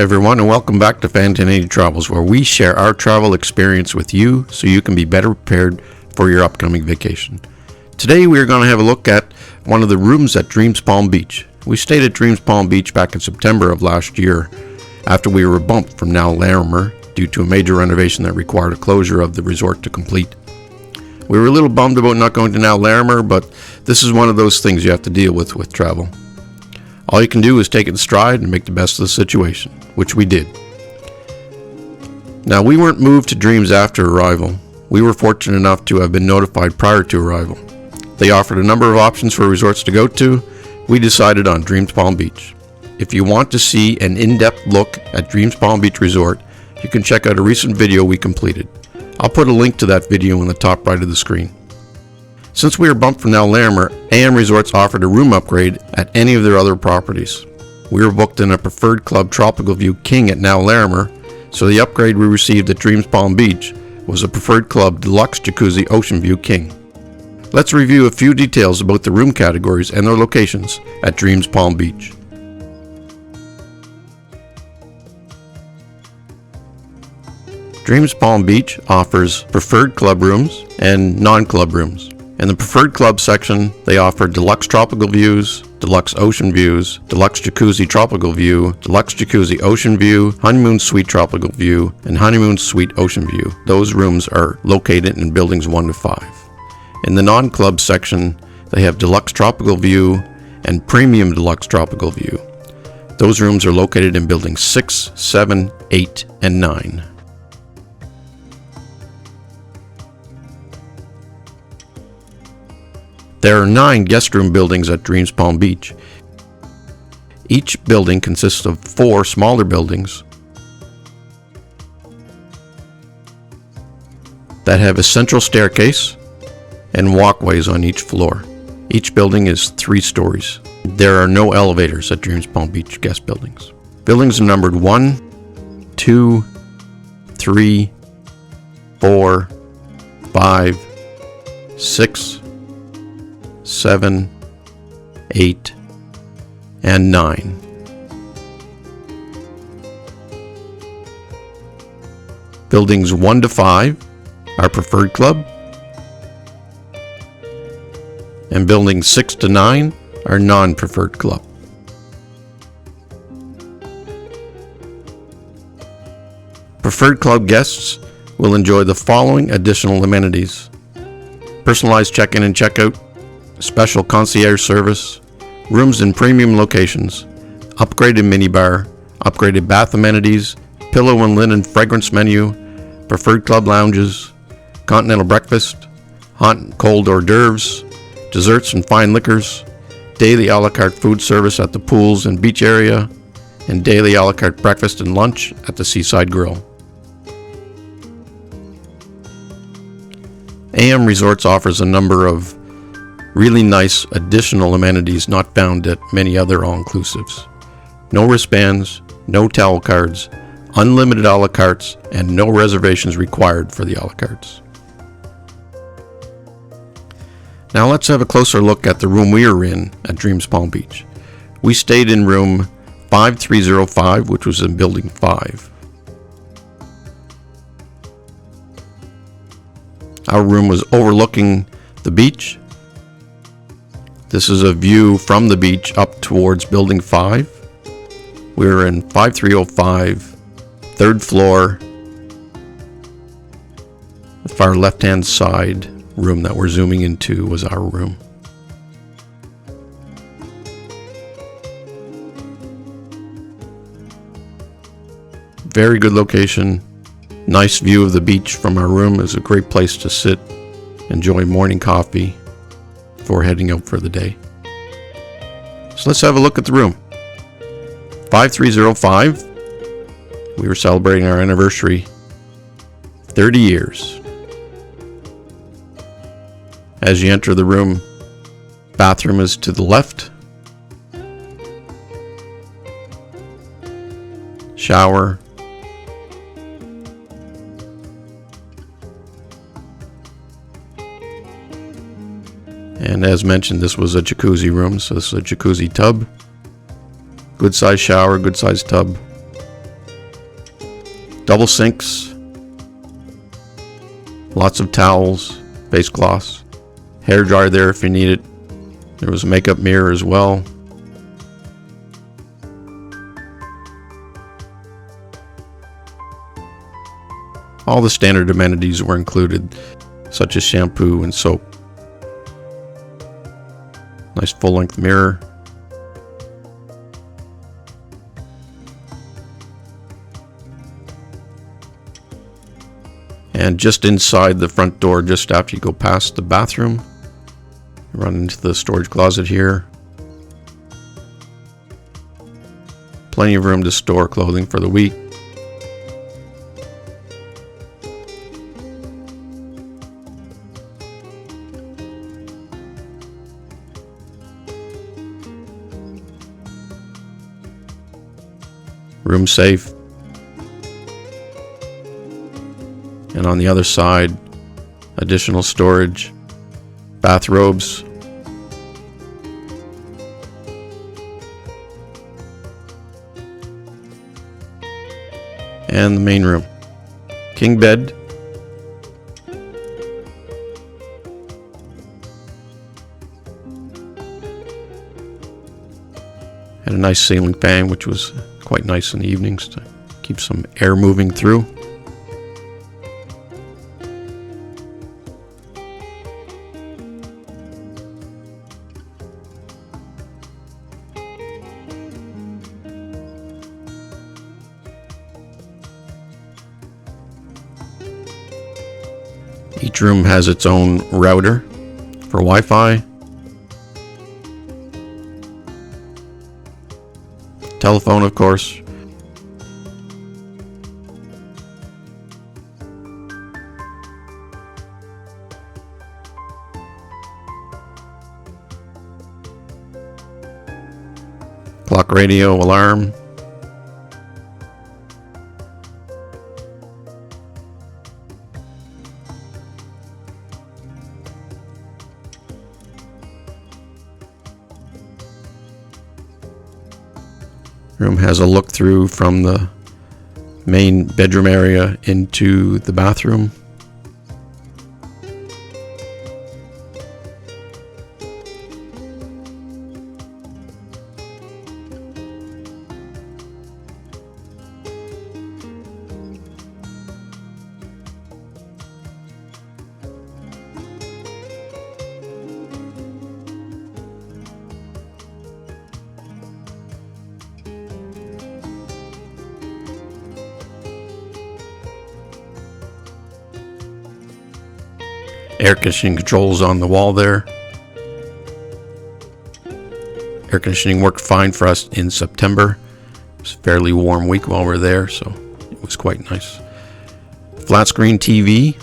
Hi everyone, and welcome back to Fan 1080 Travels, where we share our travel experience with you so you can be better prepared for your upcoming vacation. Today we are going to have a look at one of the rooms at Dreams Palm Beach. We stayed at Dreams Palm Beach back in September of last year after we were bumped from Now Larimer due to a major renovation that required a closure of the resort to complete. We were a little bummed about not going to Now Larimer, but this is one of those things you have to deal with travel. All you can do is take it in stride and make the best of the situation, which we did. Now, we weren't moved to Dreams after arrival. We were fortunate enough to have been notified prior to arrival. They offered a number of options for resorts to go to. We decided on Dreams Palm Beach. If you want to see an in-depth look at Dreams Palm Beach Resort, you can check out a recent video we completed. I'll put a link to that video in the top right of the screen. Since we were bumped from Now Larimer, AM Resorts offered a room upgrade at any of their other properties. We were booked in a Preferred Club Tropical View King at Now Larimer, so the upgrade we received at Dreams Palm Beach was a Preferred Club Deluxe Jacuzzi Ocean View King. Let's review a few details about the room categories and their locations at Dreams Palm Beach. Dreams Palm Beach offers Preferred Club rooms and non-club rooms. In the Preferred Club section, they offer Deluxe Tropical Views, Deluxe Ocean Views, Deluxe Jacuzzi Tropical View, Deluxe Jacuzzi Ocean View, Honeymoon Suite Tropical View, and Honeymoon Suite Ocean View. Those rooms are located in buildings 1 to 5. In the non-club section, they have Deluxe Tropical View and Premium Deluxe Tropical View. Those rooms are located in buildings 6, 7, 8, and 9. There are 9 guest room buildings at Dreams Palm Beach. Each building consists of 4 smaller buildings that have a central staircase and walkways on each floor. Each building is 3 stories. There are no elevators at Dreams Palm Beach guest buildings. Buildings are numbered 1, 2, 3, 4, 5, 6, 7, 8, and 9. Buildings 1 to 5 are Preferred Club, and buildings 6 to 9 are non-Preferred Club. Preferred Club guests will enjoy the following additional amenities: personalized check-in and check-out, special concierge service, rooms in premium locations, upgraded minibar, upgraded bath amenities, pillow and linen fragrance menu, Preferred Club lounges, continental breakfast, hot and cold hors d'oeuvres, desserts and fine liquors, daily a la carte food service at the pools and beach area, and daily a la carte breakfast and lunch at the Seaside Grill. AM Resorts offers a number of really nice additional amenities not found at many other all-inclusives. No wristbands, no towel cards, unlimited a la cartes, and no reservations required for the a la cartes. Now let's have a closer look at the room we were in at Dreams Palm Beach. We stayed in room 5305, which was in building 5. Our room was overlooking the beach. This is a view from the beach up towards building 5. We were in 5305, 3rd floor. The far left-hand side room that we're zooming into was our room. Very good location. Nice view of the beach from our room. Is a great place to sit, enjoy morning coffee before heading out for the day. So let's have a look at the room. 5305. We were celebrating our anniversary, 30 years. As you enter the room, bathroom is to the left. Shower. And as mentioned, this was a jacuzzi room, so this is a jacuzzi tub. Good size shower, good size tub. Double sinks, lots of towels, face cloths, hair dryer there if you need it. There was a makeup mirror as well. All the standard amenities were included, such as shampoo and soap. Nice full-length mirror. And just inside the front door, just after you go past the bathroom, you run into the storage closet here. Plenty of room to store clothing for the week. Room safe. And on the other side, additional storage, bathrobes, and the main room. King bed, had a nice ceiling fan, which was quite nice in the evenings to keep some air moving through. Each room has its own router for Wi-Fi, telephone, of course, clock, radio, alarm, room has a look through from the main bedroom area into the bathroom. Air conditioning controls on the wall there. Air conditioning worked fine for us in September. It was a fairly warm week while we were there, so it was quite nice. Flat screen TV.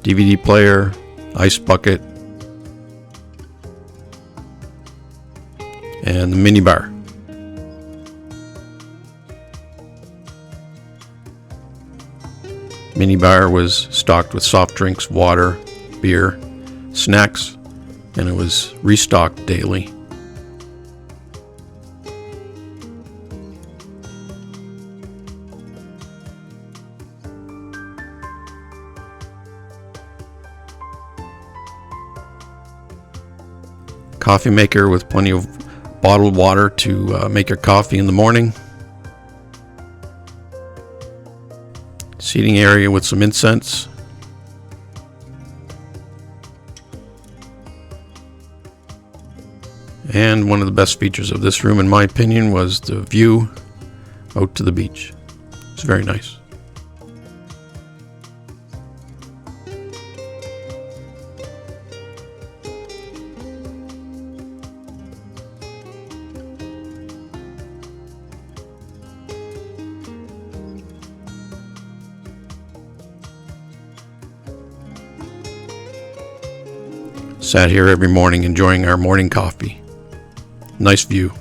DVD player, ice bucket, and the mini bar. Mini bar was stocked with soft drinks, water, beer, snacks, and it was restocked daily. Coffee maker with plenty of bottled water to make your coffee in the morning. Seating area with some incense. And one of the best features of this room, in my opinion, was the view out to the beach. It's very nice. Sat here every morning enjoying our morning coffee. Nice view.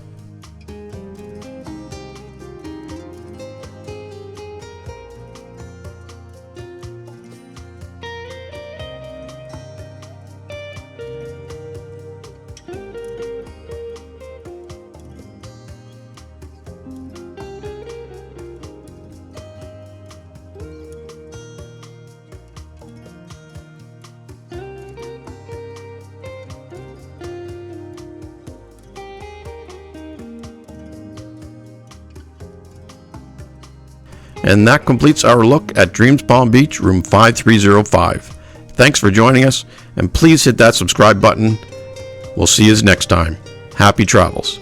And that completes our look at Dreams Palm Beach, room 5305. Thanks for joining us, and please hit that subscribe button. We'll see you next time. Happy travels.